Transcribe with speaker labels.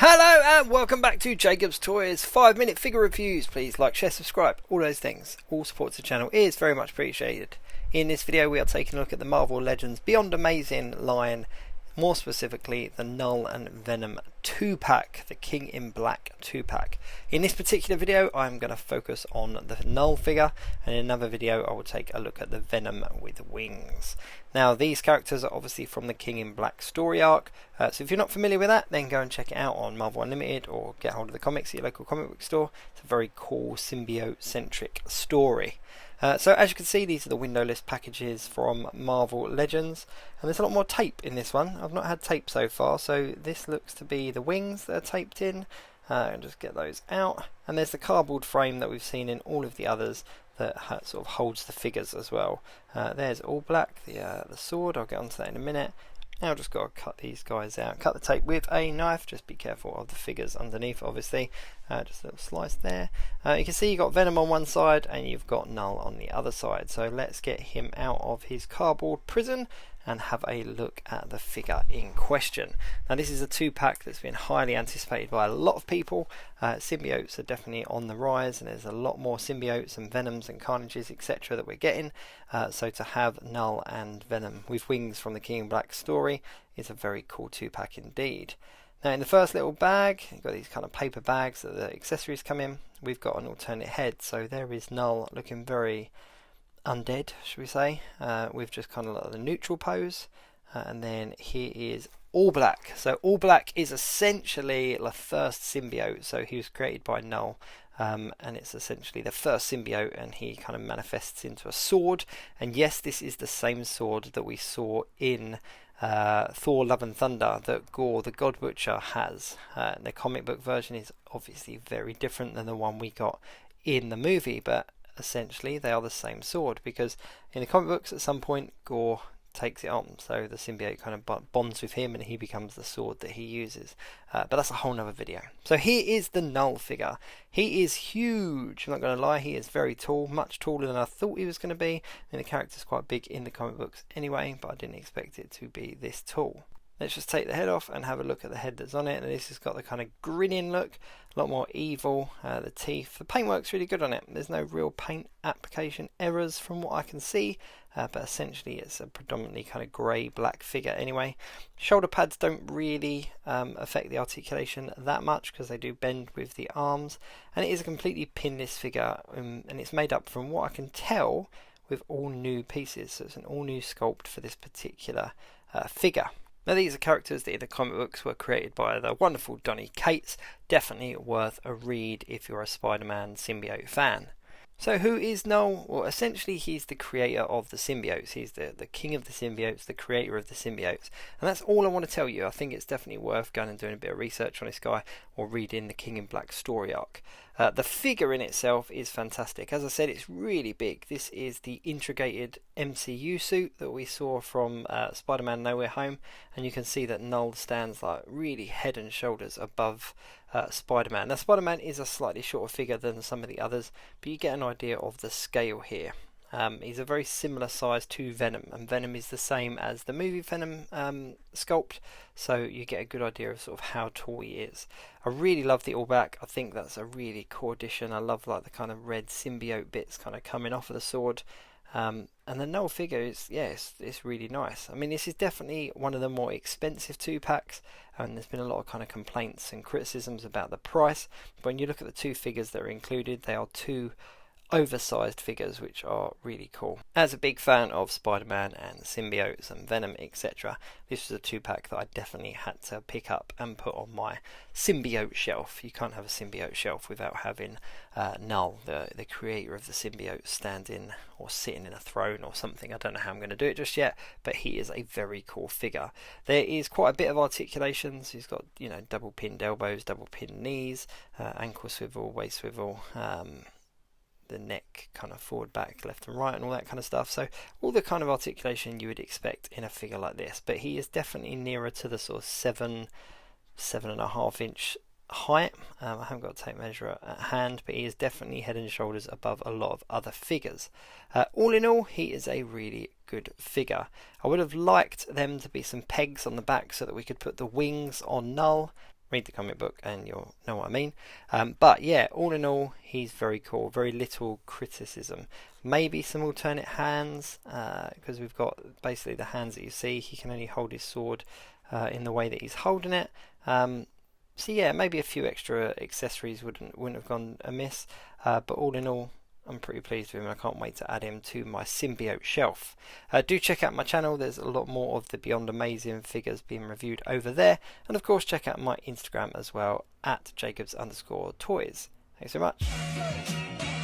Speaker 1: Hello and welcome back to Jacob's Toys 5-minute figure reviews. Please like, share, subscribe, all those things. All support to the channel is very much appreciated. In this video we are taking a look at the Marvel Legends Beyond Amazing line, more specifically the KNULL and Venom 2-pack, the King in Black 2-pack. In this particular video I'm going to focus on the KNULL figure, and in another video I will take a look at the Venom with wings. Now these characters are obviously from the King in Black story arc, so if you're not familiar with that, then go and check it out on Marvel Unlimited or get hold of the comics at your local comic book store. It's a very cool symbiote centric story. So as you can see, these are the windowless packages from Marvel Legends, and there's a lot more tape in this one. I've not had tape so far, so this looks to be the wings that are taped in. And just get those out, and there's the cardboard frame that we've seen in all of the others that sort of holds the figures as well. There's all black, the sword. I'll get onto that in a minute. Now just got to cut these guys out. Cut the tape with a knife. Just be careful of the figures underneath, obviously. Just a little slice there. You can see you've got Venom on one side and you've got KNULL on the other side. So let's get him out of his cardboard prison and have a look at the figure in question. Now this is a 2-pack that's been highly anticipated by a lot of people. Symbiotes are definitely on the rise, and there's a lot more symbiotes and venoms and carnages, etc. that we're getting. So to have KNULL and Venom with wings from the King in Black story is a very cool 2-pack indeed. Now in the first little bag, you've got these kind of paper bags that the accessories come in. We've got an alternate head, so there is KNULL looking very undead, should we say, with just kind of like the neutral pose, and then here is All Black. So All Black is essentially the first symbiote, so he was created by KNULL, and it's essentially the first symbiote, and he kind of manifests into a sword. And yes, this is the same sword that we saw in Thor Love and Thunder that Gore the God Butcher has. The comic book version is obviously very different than the one we got in the movie, but essentially they are the same sword, because in the comic books at some point Gore takes it on, so the symbiote kind of bonds with him and he becomes the sword that he uses, but that's a whole nother video. So here is the KNULL figure. He is huge, I'm not going to lie, he is very tall, much taller than I thought he was going to be, and the character's quite big in the comic books anyway, but I didn't expect it to be this tall. Let's just take the head off and have a look at the head that's on it. And this has got the kind of grinning look, a lot more evil. The teeth, the paintwork's really good on it. There's no real paint application errors from what I can see, but essentially it's a predominantly kind of grey-black figure anyway. Shoulder pads don't really affect the articulation that much because they do bend with the arms, and it is a completely pinless figure, and it's made up from what I can tell with all new pieces. So it's an all new sculpt for this particular figure. Now these are characters that in the comic books were created by the wonderful Donny Cates. Definitely worth a read if you're a Spider-Man symbiote fan. So who is KNULL? Well, essentially he's the creator of the symbiotes. He's the king of the symbiotes, the creator of the symbiotes. And that's all I want to tell you. I think it's definitely worth going and doing a bit of research on this guy, or reading the King in Black story arc. The figure in itself is fantastic. As I said, it's really big. This is the integrated MCU suit that we saw from Spider-Man No Way Home, and you can see that KNULL stands like really head and shoulders above Spider-Man. Now Spider-Man is a slightly shorter figure than some of the others, but you get an idea of the scale here. He's a very similar size to Venom, and Venom is the same as the movie Venom sculpt, so you get a good idea of sort of how tall he is. I really love the All Black. I think that's a really cool addition. I love like the kind of red symbiote bits kind of coming off of the sword. And the KNULL figure is, yes, it's really nice. I mean, this is definitely one of the more expensive 2-packs, and there's been a lot of kind of complaints and criticisms about the price. But when you look at the 2 figures that are included, they are 2 oversized figures, which are really cool. As a big fan of Spider-Man and symbiotes and Venom, etc., this was a 2-pack that I definitely had to pick up and put on my symbiote shelf. You can't have a symbiote shelf without having KNULL, the creator of the symbiote, standing or sitting in a throne or something. I don't know how I'm going to do it just yet, but he is a very cool figure. There is quite a bit of articulations. He's got, you know, double pinned elbows, double pinned knees, ankle swivel, waist swivel, the neck kind of forward, back, left and right, and all that kind of stuff. So all the kind of articulation you would expect in a figure like this, but he is definitely nearer to the sort of 7.5 inch height. I haven't got a tape measure at hand, but he is definitely head and shoulders above a lot of other figures. All in all, he is a really good figure. I would have liked them to be some pegs on the back so that we could put the wings on KNULL, read the comic book and you'll know what I mean. But yeah, all in all, he's very cool. Very little criticism. Maybe some alternate hands, because we've got basically the hands that you see. He can only hold his sword in the way that he's holding it. So yeah, maybe a few extra accessories wouldn't have gone amiss. But all in all, I'm pretty pleased with him. I can't wait to add him to my symbiote shelf. Do check out my channel. There's a lot more of the Beyond Amazing figures being reviewed over there. And of course, check out my Instagram as well, at @Jacobs_toys. Thanks so much.